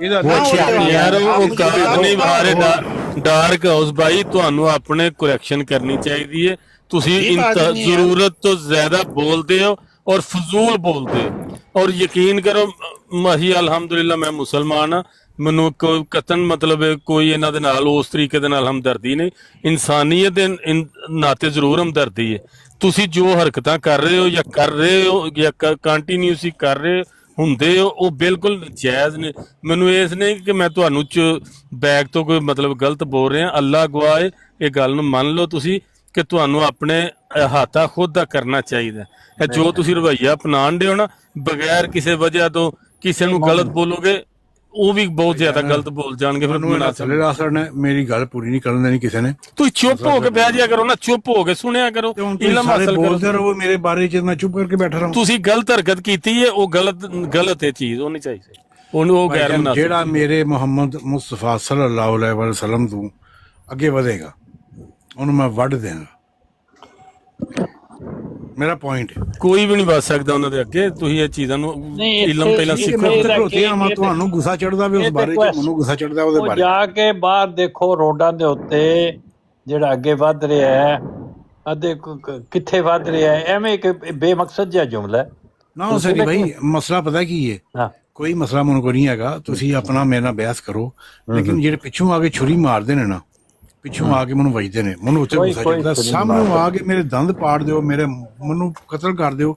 G: ਇਹਦਾ
F: ਯਾਰ ਉਹ ਕਾਗਜ਼ ਨਹੀਂ ਬਾਰੇ ਡਾਰਕ ਹਾਊਸ ਭਾਈ, ਤੁਹਾਨੂੰ ਆਪਣੇ ਕਰੈਕਸ਼ਨ ਕਰਨੀ ਚਾਹੀਦੀ ਹੈ। ਤੁਸੀਂ ਜ਼ਰੂਰਤ ਤੋਂ ਜ਼ਿਆਦਾ ਬੋਲਦੇ ਹੋ ਔਰ ਫਜ਼ੂਲ ਬੋਲਦੇ ਹੋ। ਔਰ ਯਕੀਨ ਕਰੋ ਮਹੀ ਅਲਹਮਦੁਲਿਲਾ ਮੈਂ ਮੁਸਲਮਾਨ ਹਾਂ, ਮੈਨੂੰ ਕੋਈ ਕਤਨ ਮਤਲਬ ਕੋਈ ਇਹਨਾਂ ਦੇ ਨਾਲ ਉਸ ਤਰੀਕੇ ਦੇ ਨਾਲ ਹਮਦਰਦੀ ਨਹੀਂ, ਇਨਸਾਨੀਅਤ ਦੇ ਨਾਤੇ ਜ਼ਰੂਰ ਹਮਦਰਦੀ ਹੈ। ਤੁਸੀਂ ਜੋ ਹਰਕਤਾਂ ਕਰ ਰਹੇ ਹੋ ਜਾਂ ਕਰ ਰਹੇ ਹੋ ਜਾਂ ਕੰਟੀਨਿਊਸਲੀ ਕਰ ਰਹੇ ਹੁੰਦੇ ਹੋ, ਉਹ ਬਿਲਕੁਲ ਜਾਇਜ਼ ਨੇ। ਮੈਨੂੰ ਇਸ ਨਹੀਂ ਕਿ ਮੈਂ ਤੁਹਾਨੂੰ ਬੈਗ ਤੋਂ ਕੋਈ ਮਤਲਬ ਗਲਤ ਬੋਲ ਰਿਹਾ, ਅੱਲਾ ਗਵਾਹ ਹੈ, ਇਹ ਗੱਲ ਨੂੰ ਮੰਨ ਲਓ ਤੁਸੀਂ ਕਿ ਤੁਹਾਨੂੰ ਆਪਣੇ ਅਹਾਤਾ ਖੁਦ ਦਾ ਕਰਨਾ ਚਾਹੀਦਾ ਹੈ। ਜੋ ਤੁਸੀਂ ਰਵੱਈਆ ਅਪਣਾਉਣ ਦੇ ਹੋ ਨਾ, ਬਗੈਰ ਕਿਸੇ ਵਜ੍ਹਾ ਤੋਂ ਕਿਸੇ ਨੂੰ ਗਲਤ ਬੋਲੋਗੇ, ਉਹ ਵੀ ਬਹੁਤ ਜ਼ਿਆਦਾ ਗਲਤ ਬੋਲ ਜਾਣਗੇ। ਫਿਰ
G: ਨੇ ਮੇਰੀ ਗੱਲ ਪੂਰੀ ਨਹੀਂ ਕਰਨ ਦੇਣੀ ਕਿਸੇ ਨੇ।
F: ਤੁਸੀਂ ਚੁੱਪ ਹੋ ਕੇ ਬਹਿ ਜਾਇਆ ਕਰੋ ਨਾ, ਚੁੱਪ ਹੋ ਕੇ ਸੁਣਿਆ ਕਰੋ, ਇਲਮ ਹਾਸਲ
G: ਬੋਲਦੇ ਰਹੋ ਮੇਰੇ ਬਾਰੇ ਚ, ਮੈਂ ਚੁੱਪ ਕਰਕੇ ਬੈਠਾ ਰਹਾਂ।
F: ਤੁਸੀਂ ਗਲਤ ਹਰਕਤ ਕੀਤੀ ਹੈ, ਉਹ ਗਲਤ ਹੈ ਚੀਜ਼, ਉਹ ਨਹੀਂ ਚਾਹੀਦੀ ਉਹਨੂੰ, ਉਹ ਗੈਰ ਮੁਨਾਸਿਬ।
G: ਜਿਹੜਾ ਮੇਰੇ ਮੁਹੰਮਦ ਮੁਸਤਫਾ ਸੱਲੱਲਾਹੁ ਅਲੈਹਿ ਵਸੱਲਮ ਤੋਂ ਅੱਗੇ ਵਧੇਗਾ ਉਹਨੂੰ ਮੈਂ ਵੱਢ ਦੇਵਾਂਗਾ। ਮੇਰਾ ਪੁਆਇੰਟ ਹੈ
F: ਕੋਈ ਵੀ ਨਹੀਂ ਵੱਧ ਸਕਦਾ ਉਹਨਾਂ ਦੇ ਅੱਗੇ। ਤੁਸੀਂ ਇਹ ਚੀਜ਼ਾਂ ਨੂੰ ਇਲਮ ਪਹਿਲਾਂ ਸਿੱਖੋ।
G: ਤੁਹਾਨੂੰ ਗੁੱਸਾ ਚੜਦਾ ਵੀ ਉਸ ਬਾਰੇ ਚ, ਮੈਨੂੰ ਗੁੱਸਾ ਚੜਦਾ ਉਹਦੇ ਬਾਰੇ।
A: ਜਾ ਕੇ ਬਾਹਰ ਦੇਖੋ ਰੋਡਾਂ ਦੇ ਉੱਤੇ ਜਿਹੜਾ ਅੱਗੇ ਵੱਧ ਰਿਹਾ ਹੈ, ਅੱਧੇ ਕਿੱਥੇ ਵੱਧ ਰਿਹਾ ਹੈ, ਐਵੇਂ ਇੱਕ ਬੇਮਕਸਦ ਜਿਹਾ ਜੁਮਲਾ
G: ਨਾ ਸਹੀ ਭਾਈ। ਮਸਲਾ ਪਤਾ ਕੀ ਹੈ, ਕੋਈ ਮਸਲਾ ਮੈਨੂੰ ਕੋਈ ਨਹੀਂ ਹੈਗਾ, ਤੁਸੀਂ ਆਪਣਾ ਮੇਰੇ ਨਾਲ ਬਹਿਸ ਕਰੋ, ਲੇਕਿਨ ਜਿਹੜੇ ਪਿੱਛੋਂ ਆ ਕੇ ਛੁਰੀ ਮਾਰਦੇ ਨੇ ਨਾ, ਪਿੱਛੋਂ ਆ ਕੇ ਮੈਨੂੰ ਵੱਜਦੇ ਨੇ, ਮੈਨੂੰ ਉੱਥੇ ਗੁੱਸਾ ਚੜਦਾ। ਸਾਹਮਣੇ ਆ ਕੇ ਮੇਰੇ ਦੰਦ ਪਾੜ ਦਿਓ, ਮੇਰੇ ਮੈਨੂੰ ਕਤਲ ਕਰ ਦਿਓ,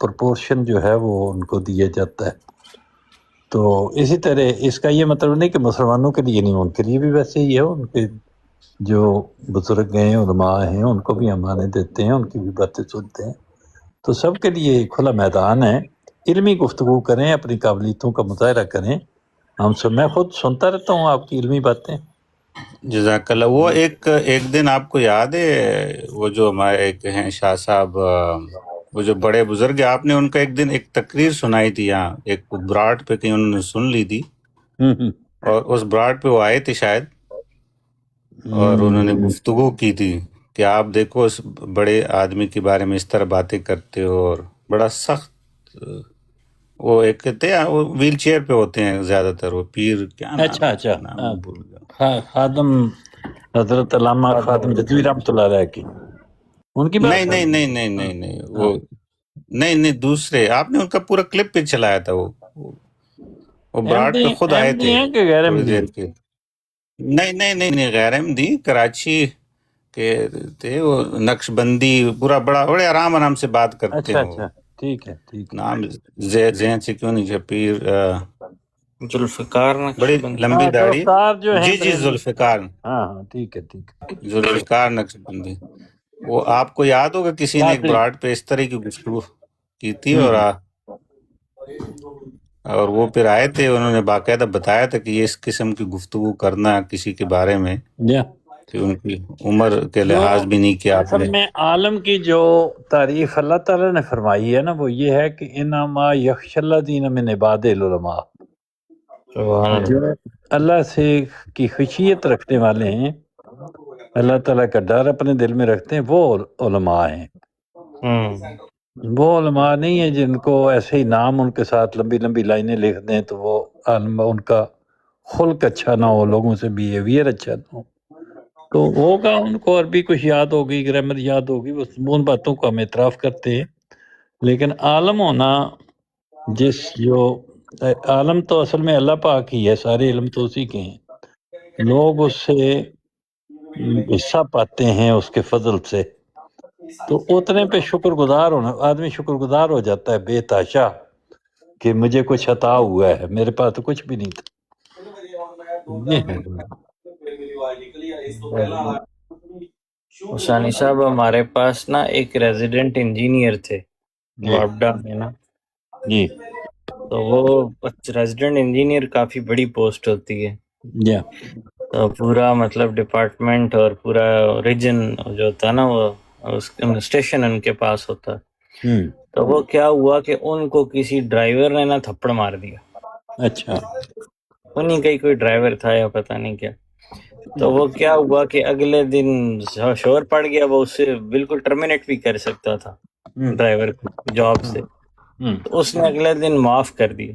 A: پرپورشن جو ہے وہ ان کو دیا جاتا ہے. تو اسی طرح اس کا یہ مطلب نہیں کہ مسلمانوں کے لیے نہیں، ان کے لیے بھی ویسے ہی ہے. ان کے جو بزرگ ہیں، علماء ہیں، ان کو بھی ہم آنے دیتے ہیں، ان کی بھی باتیں سنتے ہیں. تو سب کے لیے کھلا میدان ہے. علمی گفتگو کریں، اپنی قابلیتوں کا مظاہرہ کریں. میں خود سنتا رہتا ہوں آپ کی علمی باتیں.
H: جزاک اللہ. وہ ایک دن آپ کو یاد ہے وہ جو ہمارے ایک ہیں شاہ صاحب، وہ جو بڑے بزرگ ہیں، آپ نے ان کا ایک دن ایک تقریر سنائی تھی یہاں ایک براٹ پہ، کہیں انہوں نے سن لی تھی، اور اس براٹ پہ وہ آئے تھے شاید، اور انہوں نے گفتگو کی تھی کہ آپ دیکھو اس بڑے آدمی کے بارے میں اس طرح باتیں کرتے ہو، اور بڑا سخت. وہ ایک تھے، وہ ویل چیئر پہ ہوتے ہیں زیادہ تر، وہ پیر کیا
A: اچھا
H: نام بھول گیا.
A: خادم حضرت علامہ خادم جدوی رحمۃ اللہ علیہ کی ان کی بات
H: نہیں نہیں نہیں نہیں نہیں نہیں، وہ نہیں دوسرے. آپ نے ان کا پورا کلپ پہ چلایا تھا. وہ براٹ پہ خود آئے تھے تھوڑی دیر کے. نہیں غیر احمدی، کراچی کے تھے. وہ نقش بندی پورا بڑے آرام سے بات کرتے ہیں.
A: اچھا ٹھیک ہے.
H: نام ذہن سے کیوں نہیں، پیر
K: ذوالفقار
H: بڑی
K: نقشبندی.
H: لمبی داڑھی.
A: جو ہے
H: جی ذوالفقار.
A: ہاں ٹھیک ہے.
H: ذوالفقار نقش بندی. وہ آپ کو یاد ہوگا کسی نے ایک براٹ پہ اس طرح کی گفتگو کی تھی، اور وہ پھر آئے تھے. انہوں نے باقاعدہ بتایا تھا کہ یہ اس قسم کی گفتگو کرنا کسی کے بارے میں، کہ ان کی عمر کے لحاظ بھی نہیں کیا آپ
A: اصل
H: نے.
A: میں عالم کی جو تعریف اللہ تعالیٰ نے فرمائی ہے نا، وہ یہ ہے کہ انما یخشى الذین من عباد العلماء. جو اللہ سے کی خشیت رکھنے والے ہیں، اللہ تعالیٰ کا ڈر اپنے دل میں رکھتے ہیں، وہ علماء ہیں. وہ علماء نہیں ہیں جن کو ایسے ہی نام ان کے ساتھ لمبی لمبی لائنیں لکھ دیں تو وہ عالم ان کا خلق اچھا نہ ہو، لوگوں سے بیہیویئر اچھا نہ ہو. تو ہوگا ان کو عربی کچھ یاد ہوگی، گرامر یاد ہوگی، وہ ان باتوں کو ہم اعتراف کرتے ہیں. لیکن عالم ہونا، جو عالم تو اصل میں اللہ پاک ہی ہے، سارے علم تو اسی کے ہیں. لوگ اس سے حصہ پاتے ہیں اس کے فضل سے، تو اتنے پہ شکر گزار ہونا، آدمی شکر گزار ہو جاتا ہے بے تحاشا کہ مجھے کچھ عطا ہوا ہے، میرے پاس تو کچھ بھی نہیں تھا.
K: حسانی صاحب، ہمارے پاس نا ایک ریزیڈنٹ انجینئر تھے وابڈا میں نا.
A: جی
K: تو وہ ریزیڈنٹ انجینئر کافی بڑی پوسٹ ہوتی ہے. تو پورا مطلب ڈپارٹمنٹ اور پورا ریجن جو ہوتا ہے نا، وہ اسٹیشن ان کے پاس ہوتا ہے. تو وہ کیا ہوا کہ ان کو کسی ڈرائیور نے نا تھپڑ مار دیا.
A: اچھا.
K: انہیں کا کوئی ڈرائیور تھا یا پتہ نہیں کیا. تو وہ کیا ہوا کہ اگلے دن شور پڑ گیا، وہ اسے بالکل ٹرمینیٹ بھی کر سکتا تھا ڈرائیور کو جاب سے. تو اس نے اگلے دن معاف کر دی.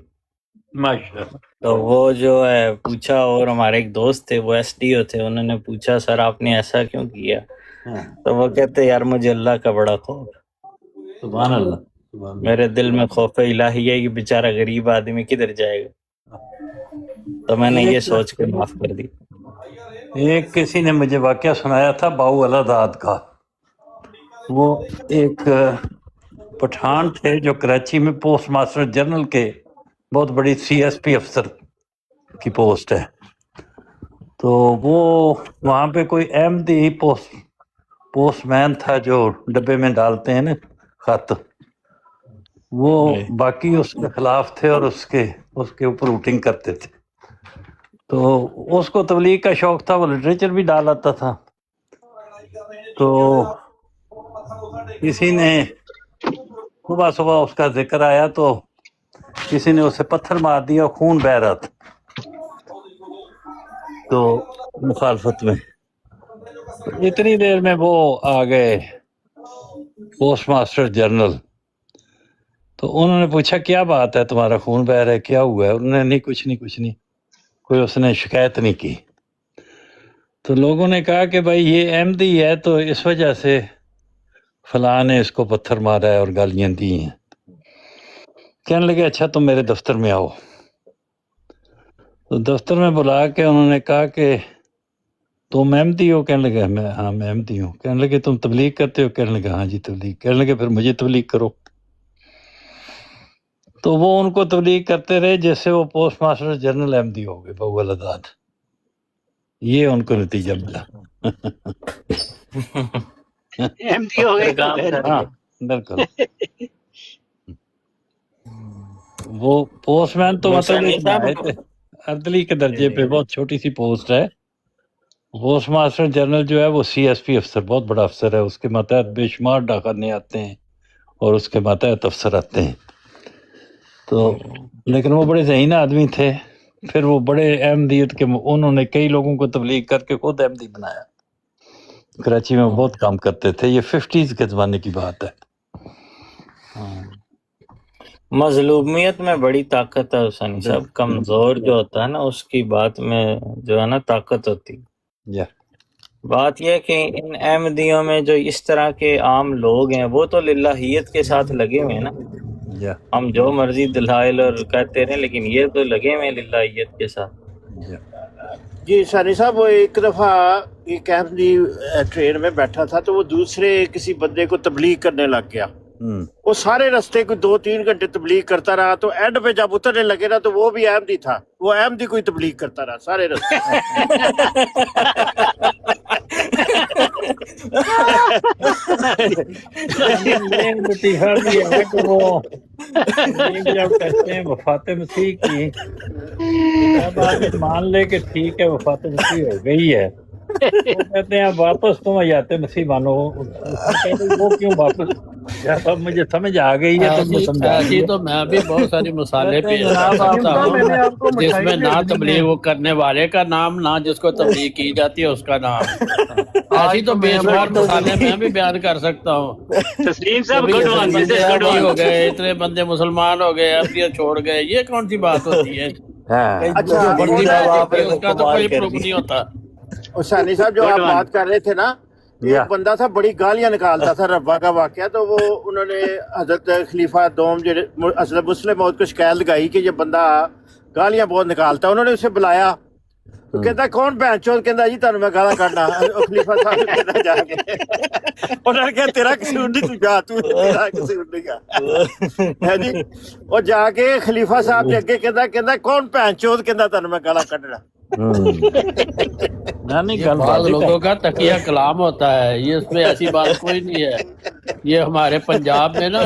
A: ماشاءاللہ.
K: تو وہ جو ہے پوچھا، اور ہمارے ایک دوست تھے، وہ ایس ڈی او تھے، انہوں نے پوچھا سر آپ نے ایسا کیوں کیا؟ تو وہ کہتے یار مجھے اللہ کا بڑا خوف،
A: سبحان اللہ،
K: میرے دل میں خوف الہی ہے کہ بیچارہ غریب آدمی کدھر جائے گا. تو میں نے یہ سوچ کے معاف کر دی.
A: ایک کسی نے مجھے واقعہ سنایا تھا باؤ الاداد کا. وہ ایک پٹھان تھے جو کراچی میں پوسٹ ماسٹر جنرل کے بہت بڑی سی ایس پی افسر کی پوسٹ ہے. تو وہ وہاں پہ کوئی احمدی پوسٹ مین تھا جو ڈبے میں ڈالتے ہیں نا خط، وہ باقی اس کے خلاف تھے اور اس کے اوپر ووٹنگ کرتے تھے. تو اس کو تبلیغ کا شوق تھا، وہ لٹریچر بھی ڈال آتا تھا. تو کسی نے صبح اس کا ذکر آیا تو کسی نے اسے پتھر مار دیا، خون بہہ رہا تھا. تو مخالفت میں اتنی دیر میں وہ آ گئے پوسٹ ماسٹر جنرل. تو انہوں نے پوچھا کیا بات ہے، تمہارا خون بہہ رہا ہے، کیا ہوا ہے؟ انہوں نے نہیں کچھ نہیں، کوئی اس نے شکایت نہیں کی. تو لوگوں نے کہا کہ بھائی یہ احمدی ہے تو اس وجہ سے فلاں نے اس کو پتھر مارا ہے اور گالیاں دی ہیں. کہنے لگے اچھا تم میرے دفتر میں آؤ. تو دفتر میں بلا کے انہوں نے کہا کہ تم احمدی ہو؟ کہنے لگے میں احمدی ہوں. کہنے لگے تم تبلیغ کرتے ہو؟ کہنے لگے ہاں جی تبلیغ. کہنے لگے پھر مجھے تبلیغ کرو. تو وہ ان کو تبلیغ کرتے رہے جیسے وہ پوسٹ ماسٹر جنرل احمدی ہو گئے بول آزاد. یہ ان کو نتیجہ ملا.
B: احمدی ہو گئے.
A: ہاں بالکل. وہ پوسٹ مین تو مطلب عدلی کے درجے پہ بہت چھوٹی سی پوسٹ ہے. پوسٹ ماسٹر جنرل جو ہے وہ سی ایس پی افسر، بہت بڑا افسر ہے. اس کے ماتحت بے شمار ڈاکخانے آتے ہیں اور اس کے ماتحت افسر آتے ہیں. تو لیکن وہ بڑے ذہین آدمی تھے. پھر وہ بڑے احمدیت کے انہوں نے کئی لوگوں کو تبلیغ کر کے خود احمدی بنایا. کراچی میں وہ بہت کام کرتے تھے. یہ 50s کے زمانے کی بات ہے.
K: مظلومیت میں بڑی طاقت ہے حسینی صاحب. کمزور جو ہوتا ہے نا اس کی بات میں جو ہے نا طاقت ہوتی. بات یہ ہے کہ ان احمدیوں میں جو اس طرح کے عام لوگ ہیں وہ تو للہیت کے ساتھ لگے ہوئے ہیں نا. ہم جو مرضی دلائل اور کہتے رہے لیکن یہ تو لگے ہوئے ہیں للہیت کے ساتھ.
I: جی ثانی صاحب، وہ ایک دفعہ ایک احمدی ٹرین میں بیٹھا تھا تو وہ دوسرے کسی بندے کو تبلیغ کرنے لگ گیا. وہ سارے رستے کو 2-3 گھنٹے تبلیغ کرتا رہا. تو اینڈ پہ جب اترنے لگے نا تو وہ بھی احمدی تھا. وہ احمدی کو ہی تبلیغ کرتا رہا سارے رستے.
A: جب کہتے ہیں وفات مسیح کی مان لے کہ ٹھیک ہے وفات مسیح ہو گئی ہے، وہ کہتے ہیں واپس تم حیات مسیح مانو. وہ کیوں واپس؟ جب اب مجھے سمجھ آ گئی ہے
F: ایسی تو میں بھی بہت ساری مثالیں پیش کر سکتا ہوں جس میں نہ تبلیغ کرنے والے کا نام نہ جس کو تبلیغ کی جاتی ہے اس کا نام. ایسی تو بے شمار مثالیں میں بھی بیان کر سکتا ہوں. ہو گئے اتنے بندے مسلمان ہو گئے اب چھوڑ گئے، یہ کون سی بات ہوتی ہے؟ اس کا تو کوئی پروف نہیں ہوتا.
I: ثانی صاحب جو آپ بات کر رہے تھے نا، ایک بندہ تھا بڑی گالیاں نکالتا تھا ربا کا واقعہ. تو وہ انہوں نے حضرت خلیفہ دوم جو حضرت مسلم موعود کو شکایت لگائی کہ یہ بندہ گالیاں بہت نکالتا ہے. انہوں نے اسے بلایا تو کہتا کون بہن چود؟ کہتا جی تمہیں میں گالاں کڈنا. خلیفہ صاحب نے کہتا جا کے انہوں نے کہا تیرا قصور نہیں، تو جا، تو تیرا قصور نہیں گا جی. اور جا کے خلیفہ صاحب کے اگے کہتا کون بہن چود؟ کہتا تمہیں میں گالاں کڈنا.
F: بعض لوگوں کا تقیہ کلام ہوتا ہے، یہ اس میں ایسی بات کوئی نہیں ہے. یہ ہمارے پنجاب میں نا